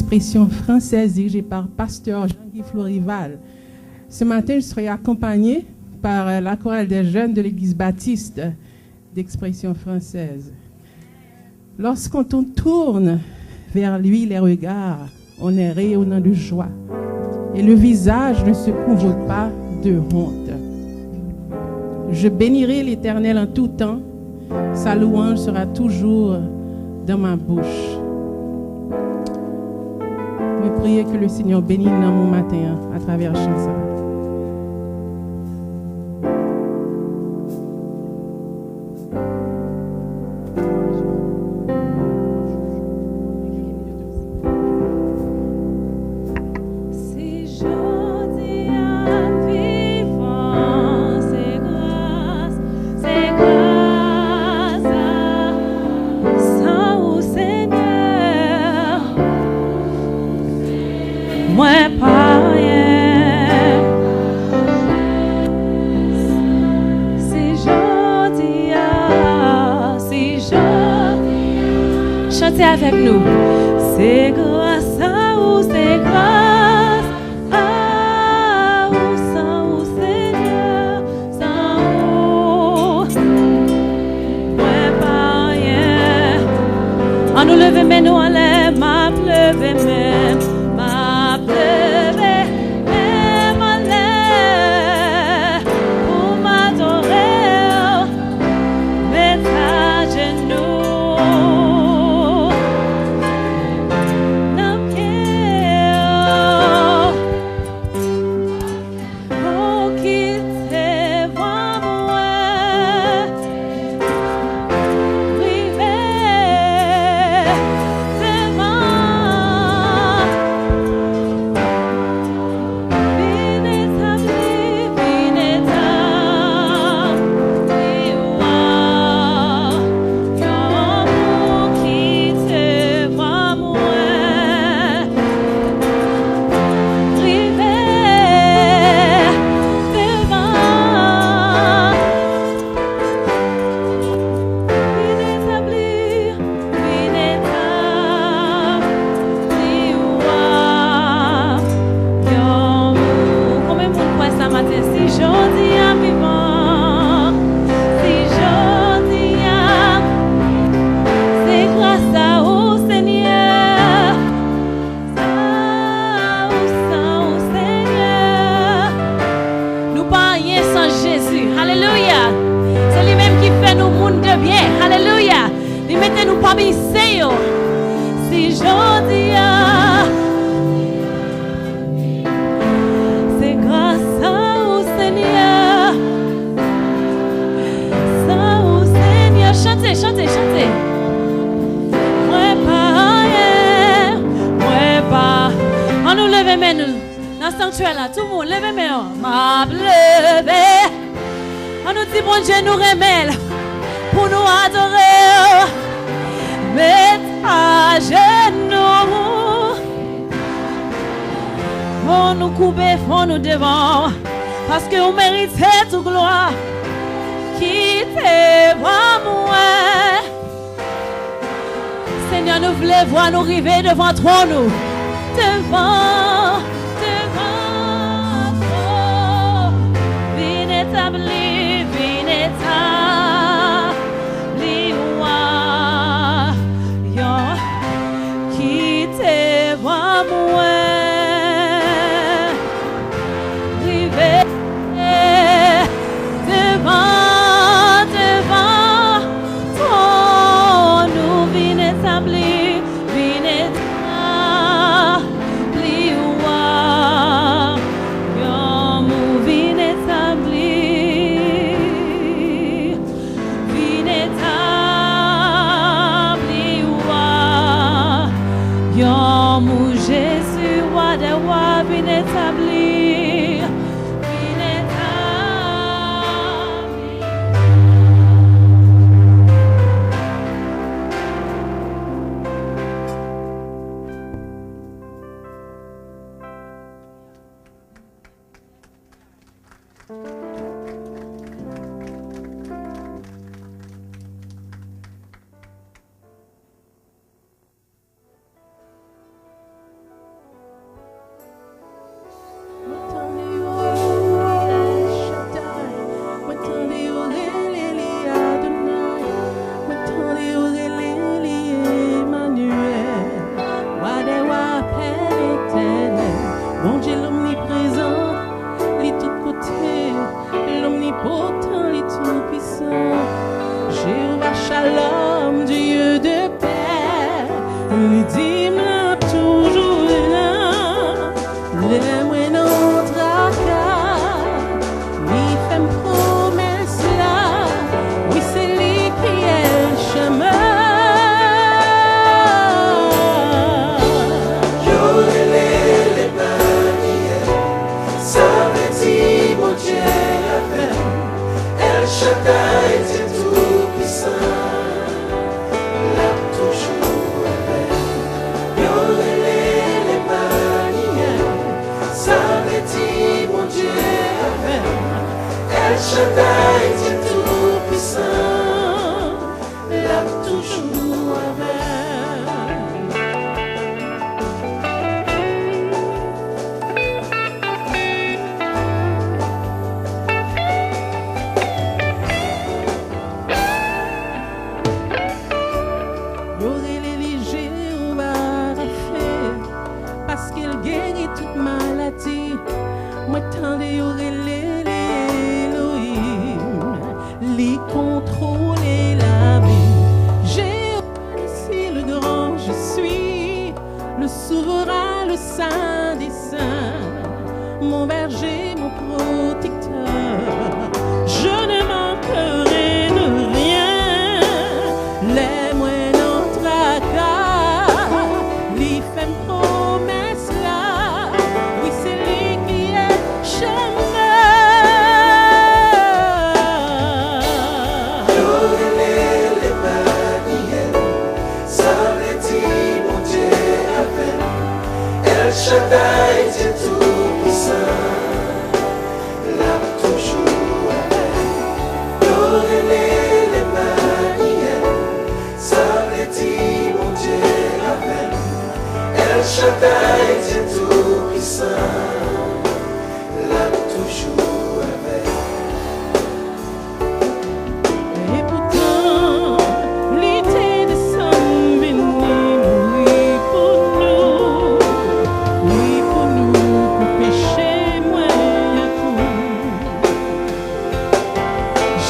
d'expression française dirigée par pasteur Jean-Guy Florival. Ce matin, je serai accompagné par la chorale des jeunes de l'Église Baptiste d'expression française. Lorsqu'on tourne vers lui les regards, on est rayonnant de joie et le visage ne se couvre pas de honte. Je bénirai l'Éternel en tout temps, sa louange sera toujours dans ma bouche. Je prie que le Seigneur bénisse dans mon matin à travers la chanson. Avec nous, c'est grâce à vous, c'est grâce à vous, sans vous, Seigneur, sans vous, ouais, pas rien. On nous leve, mais nous en l'air, m'a pleuvé, même, m'a pleuvé, même en l'air, pour m'adorer, mettre à genoux. Tout le monde, levez mes mains. M'a levé. On nous dit, bon Dieu, nous remet pour nous adorer. Mettre à genoux. On nous couper, on nous devant. Parce que vous méritez toute gloire. Quittez-moi, moi. Seigneur, nous voulons voir nous arriver devant toi, nous. Devant. l'omnipotent, les tout-puissants. Jéhovah Shalom, Dieu de paix, l'idime toujours là, les moineaux tracas, lui fait promesse là, oui c'est lui qui est le chemin. Shaddai, c'est tout puissant, là toujours avec. Yorele les manières, ça veut dire mon Dieu avec. El Shaddai, c'est tout puissant, là toujours avec. Moi tendez Elohim, les contrôler la vie. J'ai aussi le grand, je suis le souverain, le saint des saints, mon berger, mon protecteur. Je ne manquerai de rien. Les moines en tracas, les femmes promesses là. Oui, c'est lui qui est chemin. Yorele les manières, ça veut dire mon Dieu avec. El Shaddai, c'est tout puissant, là toujours avec. Yorele les manières, ça veut dire mon Dieu avec. El Shaddai, c'est tout puissant, là toujours avec. Et pourtant, l'été descend béni, oui pour nous, pour pécher moins à tout.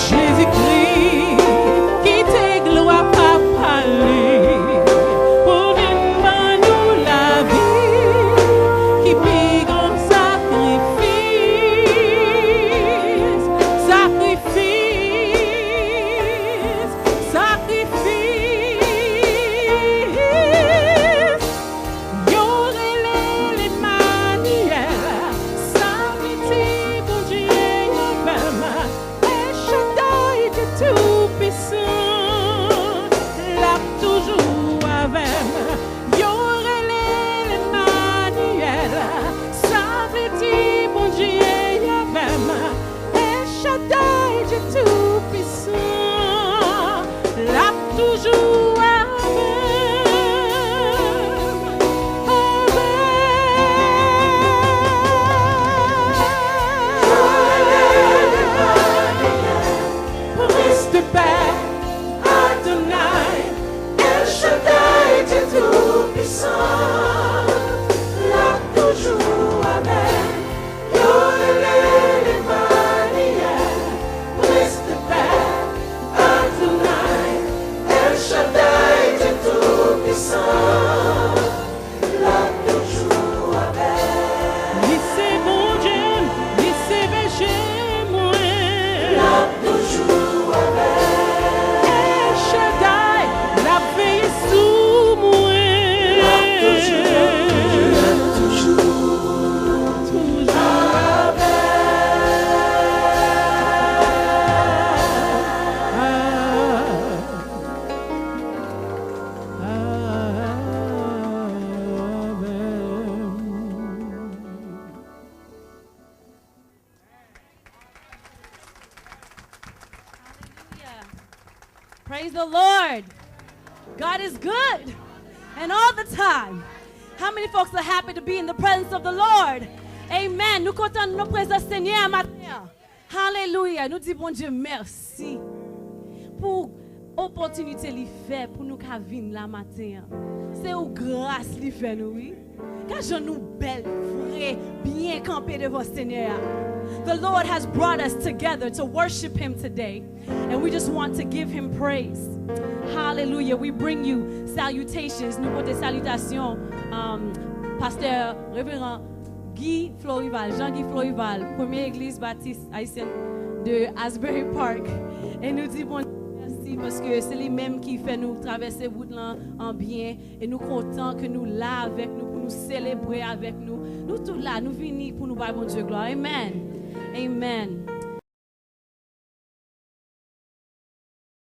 Jésus-Christ, qui t'est gloire à parler, pour donner nous la vie, qui paye grand sacrifice, sacrifice. Yorele les manières, ça veut dire bon Dieu nous-mêmes, et Shaddai est tout puissant, là toujours avec. Yorele les manières, ça veut dire bon Dieu avec, et Shaddai est tout puissant, là toujours avec. Prince de paix, Adonai, El Shaddai, c'est tout puissant, là toujours avec. Yorele les manières, Prince de paix, Adonai, El Shaddai, c'est tout puissant, là toujours avec. Lycée mon Dieu, lycée berger moi, Là toujours avec. El Shaddai, la veille sous moi, Toujours Praise the Lord. God is good. And all the time. How many folks are happy to be in the presence of the Lord? Amen. Nous comptons nous présenter Seigneur matin. Hallelujah. Nous disons bon Dieu merci pour opportunité li fait pour nous ka vinn la matin. C'est ou grâce li fait nous, oui. Car je nous belle, vrai, bien campé devant Seigneur. The Lord has brought us together to worship Him today. And we just want to give Him praise. Hallelujah. We bring you salutations. Nous portons salutations. Pasteur, révérend Guy Florival, Jean-Guy Florival, première Église Baptiste haïtienne de Asbury Park. Et nous disons merci parce que c'est les mêmes qui fait nous traverser route là en bien. Et nous contents que nous là avec nous pour nous célébrer avec nous. Nous tous là, nous venons pour nous voir bon Dieu gloire. Amen. Amen.